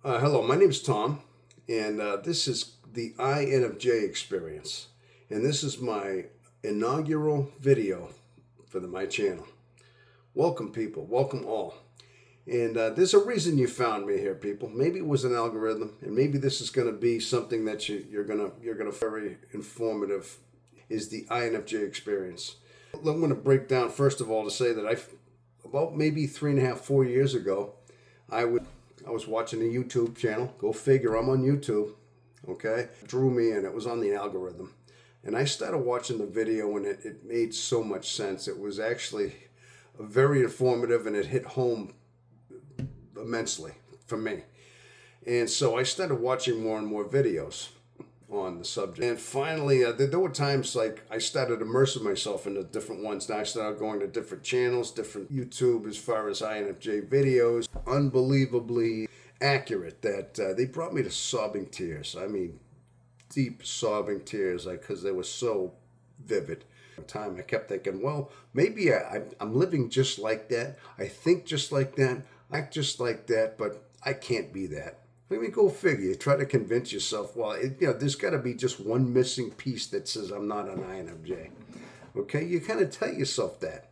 Hello, my name is Tom, and this is the INFJ Experience, and this is my inaugural video for my channel. Welcome, people. Welcome all. And there's a reason you found me here, people. Maybe it was an algorithm, and maybe this is going to be something that you're gonna very informative. Is the INFJ Experience. I'm going to break down first of all to say that about maybe 3.5, 4 years ago, I was watching a YouTube channel. Go figure, I'm on YouTube. Okay, drew me in. It was on the algorithm, and I started watching the video, and it made so much sense. It was actually very informative, and it hit home immensely for me. And so I started watching more and more videos on the subject. And finally, there were times like I started immersing myself into different ones. Now I started going to different channels, different YouTube as far as INFJ videos. Unbelievably accurate that they brought me to sobbing tears. I mean, deep sobbing tears, because they were so vivid. Time I kept thinking, well, maybe I'm living just like that. I think just like that, act just like that, but I can't be that. I mean, go figure. You try to convince yourself, well, there's got to be just one missing piece that says I'm not an INFJ. Okay, you kind of tell yourself that.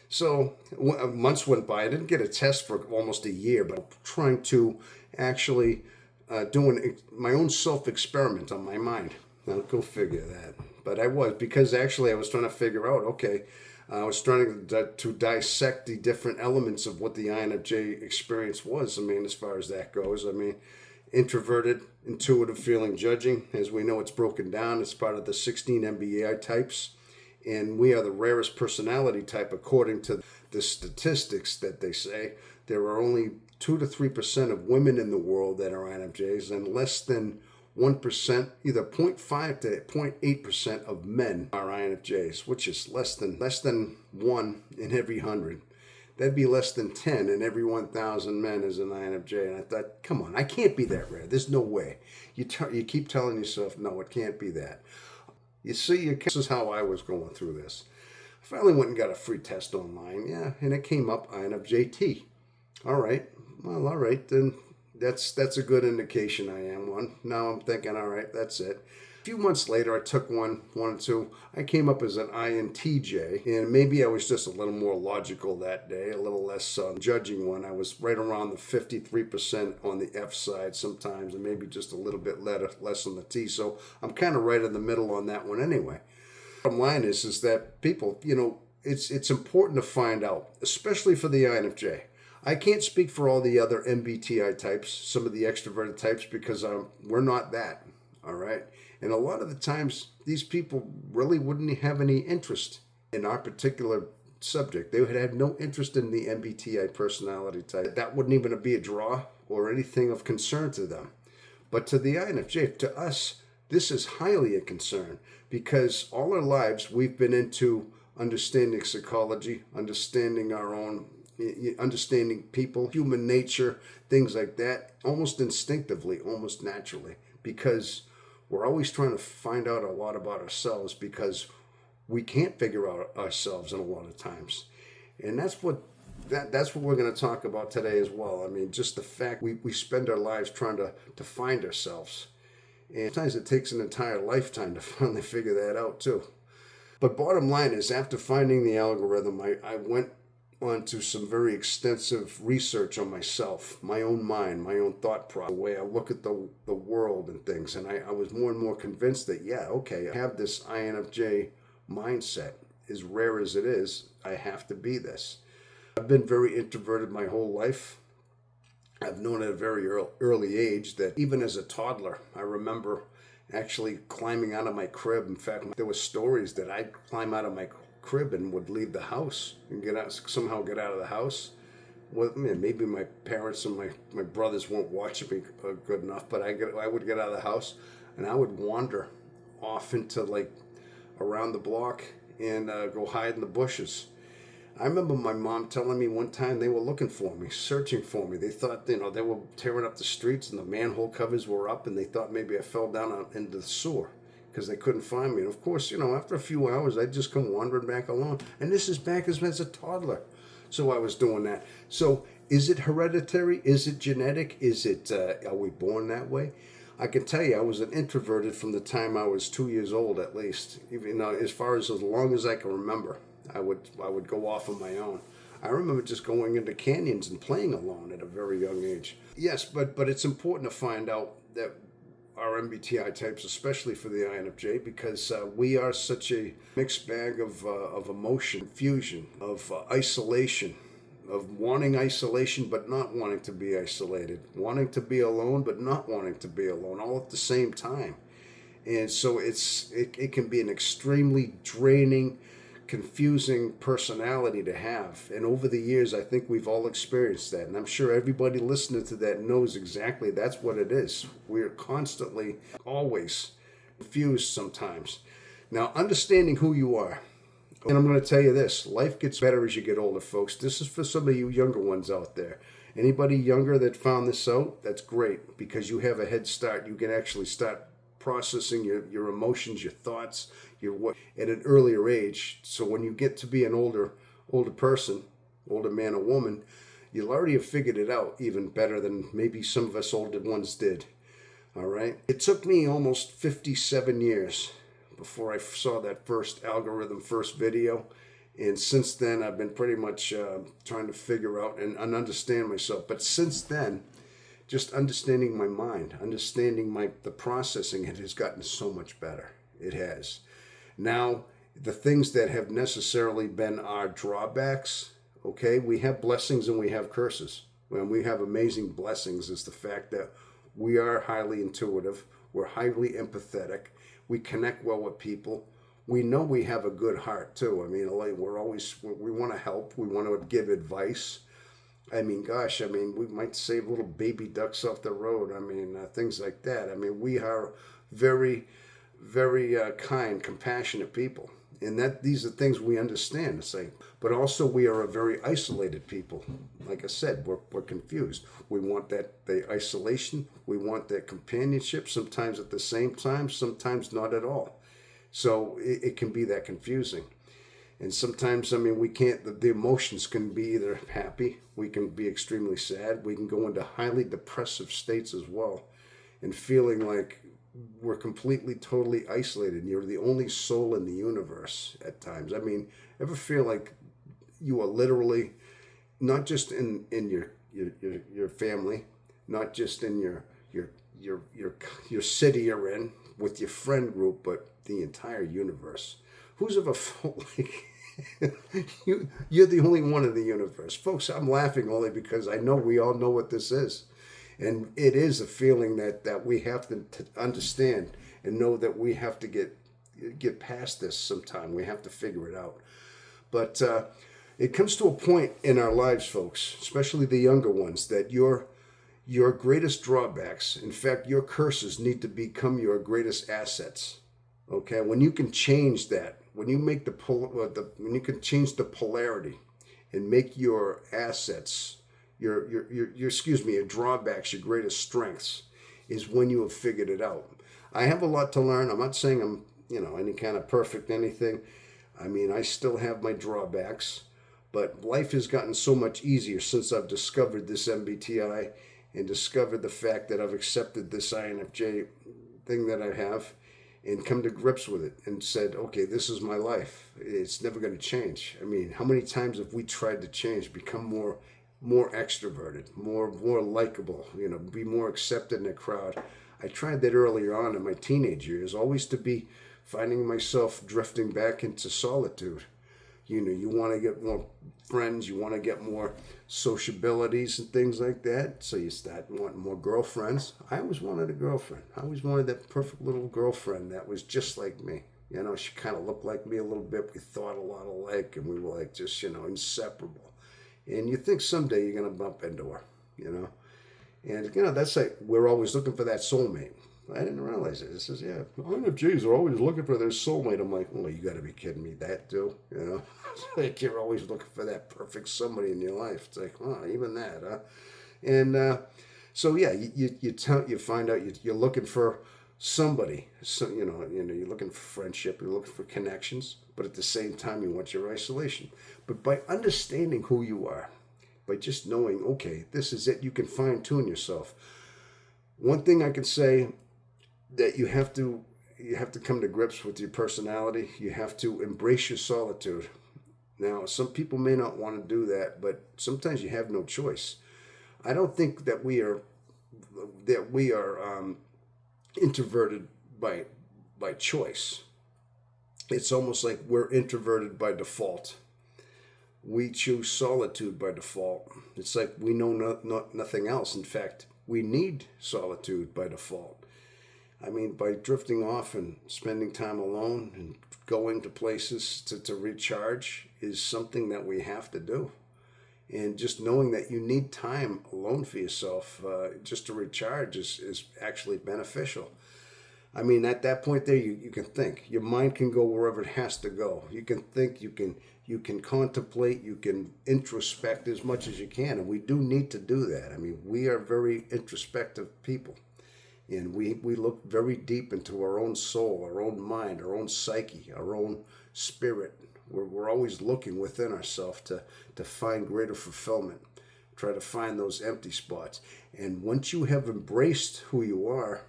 So months went by. I didn't get a test for almost a year, but trying to actually doing my own self-experiment on my mind. Now, go figure that. But I was, because actually I was trying to figure out, okay, I was trying to dissect the different elements of what the INFJ experience was. I mean, as far as that goes, I mean, introverted, intuitive, feeling, judging. As we know, it's broken down. It's part of the 16 MBTI types. And we are the rarest personality type according to the statistics that they say. There are only 2 to 3% of women in the world that are INFJs, and less than 1%, either 0.5 to 0.8% of men are INFJs, which is less than 1 in every 100. That'd be less than 10 in every 1,000 men is an INFJ. And I thought, come on, I can't be that rare. There's no way. You keep telling yourself, no, it can't be that. You see, this is how I was going through this. I finally went and got a free test online, and it came up INFJT. All right, well, all right, then. That's a good indication I am one. Now I'm thinking, all right, that's it. A few months later, I took one or two. I came up as an INTJ, and maybe I was just a little more logical that day, a little less judging one. I was right around the 53% on the F side sometimes, and maybe just a little bit less on the T. So I'm kind of right in the middle on that one anyway. Bottom line is that people, it's important to find out, especially for the INFJ. I can't speak for all the other MBTI types, some of the extroverted types, because we're not that, all right? And a lot of the times, these people really wouldn't have any interest in our particular subject. They would have no interest in the MBTI personality type. That wouldn't even be a draw or anything of concern to them. But to the INFJ, to us, this is highly a concern, because all our lives we've been into understanding psychology, understanding our own, understanding people, human nature, things like that, almost instinctively, almost naturally, because we're always trying to find out a lot about ourselves, because we can't figure out ourselves in a lot of times. And that's what we're going to talk about today as well. I mean, just the fact we spend our lives trying to find ourselves. And sometimes it takes an entire lifetime to finally figure that out too. But bottom line is, after finding the algorithm, I went onto some very extensive research on myself, my own mind, my own thought process, the way I look at the world and things. And I was more and more convinced that, I have this INFJ mindset. As rare as it is, I have to be this. I've been very introverted my whole life. I've known at a very early age that even as a toddler, I remember actually climbing out of my crib. In fact, there were stories that I'd climb out of my crib and would leave the house and somehow get out of the house. Well, maybe my parents and my brothers won't watch me good enough, but I would get out of the house and I would wander off into around the block and go hide in the bushes. I remember my mom telling me one time they were looking for me, searching for me. They thought, they were tearing up the streets and the manhole covers were up, and they thought maybe I fell down into the sewer, because they couldn't find me. And of course, after a few hours, I'd just come wandering back along. And this is back as a toddler. So I was doing that. So Is it hereditary? Is it genetic? Is it, are we born that way? I can tell you, I was an introverted from the time I was 2 years old, at least. Even as far as long as I can remember, I would go off on my own. I remember just going into canyons and playing alone at a very young age. Yes, but it's important to find out that our MBTI types, especially for the INFJ, because we are such a mixed bag of emotion, fusion, of isolation, of wanting isolation but not wanting to be isolated, wanting to be alone but not wanting to be alone, all at the same time. And so it can be an extremely draining, confusing personality to have. And over the years, I think we've all experienced that. And I'm sure everybody listening to that knows exactly that's what it is. We're constantly, always confused sometimes. Now, understanding who you are. And I'm going to tell you this, life gets better as you get older, folks. This is for some of you younger ones out there. Anybody younger that found this out, that's great, because you have a head start. You can actually start processing your emotions, your thoughts, your what at an earlier age. So when you get to be an older person, older man or woman, you'll already have figured it out even better than maybe some of us older ones did. All right. It took me almost 57 years before I saw that first algorithm, first video. And since then, I've been pretty much trying to figure out and understand myself. But since then, just understanding my mind, understanding the processing, it has gotten so much better. It has. Now, the things that have necessarily been our drawbacks, okay, we have blessings and we have curses. When we have amazing blessings is the fact that we are highly intuitive, we're highly empathetic, we connect well with people. We know we have a good heart too. I mean, we want to help, we want to give advice. I mean, gosh, we might save little baby ducks off the road. Things like that. We are very, very kind, compassionate people. And that these are things we understand. It's like, but also we are a very isolated people. Like I said, we're confused. We want the isolation. We want that companionship, sometimes at the same time, sometimes not at all. So it can be that confusing. And sometimes, we can't, the emotions can be either happy, we can be extremely sad, we can go into highly depressive states as well, and feeling like we're completely, totally isolated, and you're the only soul in the universe at times. Ever feel like you are literally, not just in your family, not just in your city you're in, with your friend group, but the entire universe? Who's ever felt like you're the only one in the universe? Folks, I'm laughing only because I know we all know what this is. And it is a feeling that we have to understand and know that we have to get past this sometime. We have to figure it out. But it comes to a point in our lives, folks, especially the younger ones, that your greatest drawbacks, in fact, your curses, need to become your greatest assets. Okay, when you can change that, when you make when you can change the polarity and make your assets, your drawbacks, your greatest strengths, is when you have figured it out. I have a lot to learn. I'm not saying I'm, any kind of perfect anything. I still have my drawbacks, but life has gotten so much easier since I've discovered this MBTI and discovered the fact that I've accepted this INFJ thing that I have, and come to grips with it and said, okay, this is my life. It's never going to change. How many times have we tried to change, become more extroverted, more likable, be more accepted in a crowd? I tried that earlier on in my teenage years, always to be finding myself drifting back into solitude. You want to get more friends, you want to get more sociabilities and things like that. So you start wanting more girlfriends. I always wanted a girlfriend. I always wanted that perfect little girlfriend that was just like me. She kind of looked like me a little bit. We thought a lot alike, and we were like just, inseparable. And you think someday you're going to bump into her, And, that's like, we're always looking for that soulmate. I didn't realize it. It says, yeah, INFJs are always looking for their soulmate. I'm like, well, you got to be kidding me. That too, It's like you're always looking for that perfect somebody in your life. It's like, oh, even that, huh? And so, yeah, you find out you're looking for somebody. So, you're looking for friendship. You're looking for connections. But at the same time, you want your isolation. But by understanding who you are, by just knowing, okay, this is it. You can fine tune yourself. One thing I can say that you have to come to grips with your personality. You have to embrace your solitude. Now, some people may not want to do that, but sometimes you have no choice. I don't think that we are introverted by choice. It's almost like we're introverted by default. We choose solitude by default. It's like we know nothing else. In fact, we need solitude by default. I mean, by drifting off and spending time alone and going to places to recharge is something that we have to do. And just knowing that you need time alone for yourself just to recharge is actually beneficial. I mean, at that point there, you can think. Your mind can go wherever it has to go. You can think, you can contemplate, you can introspect as much as you can. And we do need to do that. I mean, we are very introspective people. And we look very deep into our own soul, our own mind, our own psyche, our own spirit. We're always looking within ourselves to find greater fulfillment, try to find those empty spots. And once you have embraced who you are,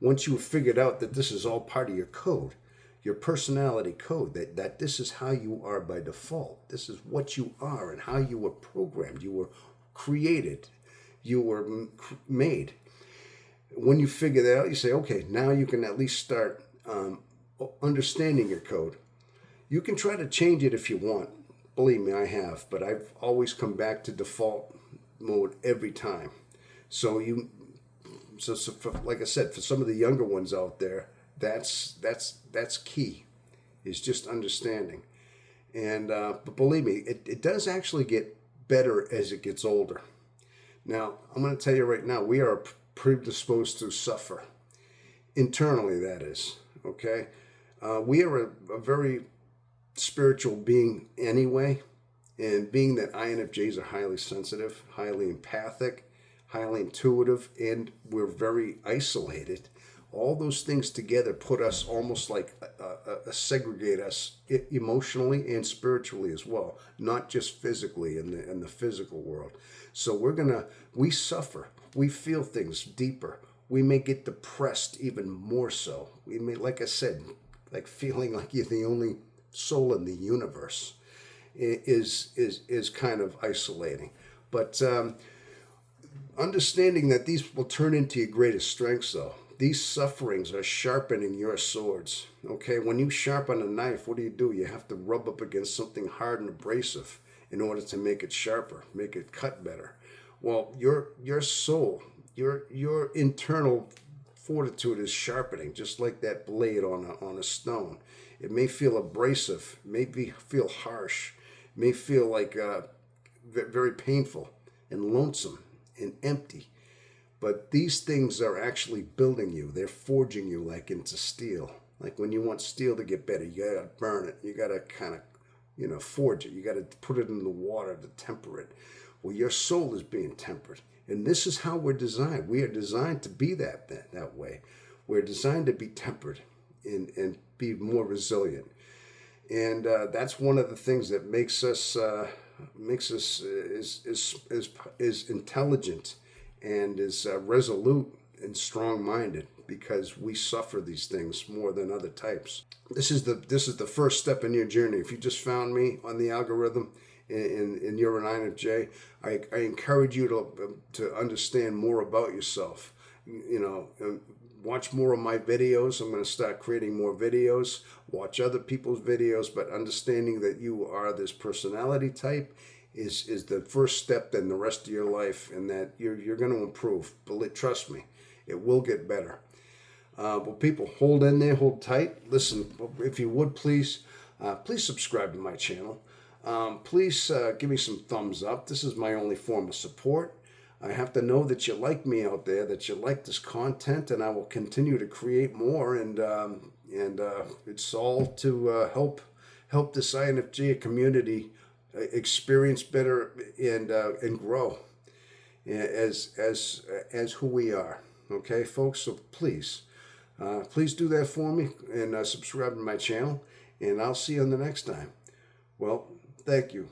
once you have figured out that this is all part of your code, your personality code, that this is how you are by default, this is what you are and how you were programmed, you were created, you were made. When you figure that out, you say, okay, now you can at least start understanding your code. You can try to change it if you want. Believe me, I have, but I've always come back to default mode every time. So like I said, for some of the younger ones out there, that's key, is just understanding. And but believe me, it does actually get better as it gets older. Now, I'm going to tell you right now, we are predisposed to suffer internally, that is, okay? We are a very spiritual being anyway, and being that INFJs are highly sensitive, highly empathic, highly intuitive, and we're very isolated, all those things together put us almost like segregate us emotionally and spiritually as well, not just physically in the physical world. So we suffer. We feel things deeper. We may get depressed even more so. We may, like I said, like feeling like you're the only soul in the universe is kind of isolating. But understanding that these will turn into your greatest strengths, though. These sufferings are sharpening your swords. Okay, when you sharpen a knife, what do? You have to rub up against something hard and abrasive in order to make it sharper, make it cut better. Well, your soul, your internal fortitude is sharpening, just like that blade on a stone. It may feel abrasive, may feel harsh, may feel like very painful and lonesome and empty. But these things are actually building you. They're forging you like into steel. Like when you want steel to get better, you gotta burn it. You gotta kind of, forge it. You gotta put it in the water to temper it. Well, your soul is being tempered. And this is how we're designed. We are designed to be that way. We're designed to be tempered and be more resilient. And that's one of the things that makes us is intelligent and is resolute and strong-minded, because we suffer these things more than other types. This is the first step in your journey. If you just found me on the algorithm and you're an INFJ, I encourage you to understand more about yourself. Watch more of my videos. I'm going to start creating more videos. Watch other people's videos, but understanding that you are this personality type is the first step in the rest of your life, and that you're going to improve. But trust me, it will get better. But people, hold in there, hold tight. Listen, if you would, please subscribe to my channel. Please give me some thumbs up. This is my only form of support. I have to know that you like me out there, that you like this content, and I will continue to create more. And it's all to help this INFJ community experience better and grow as who we are. Okay, folks. So please do that for me and subscribe to my channel, and I'll see you on the next time. Well, thank you.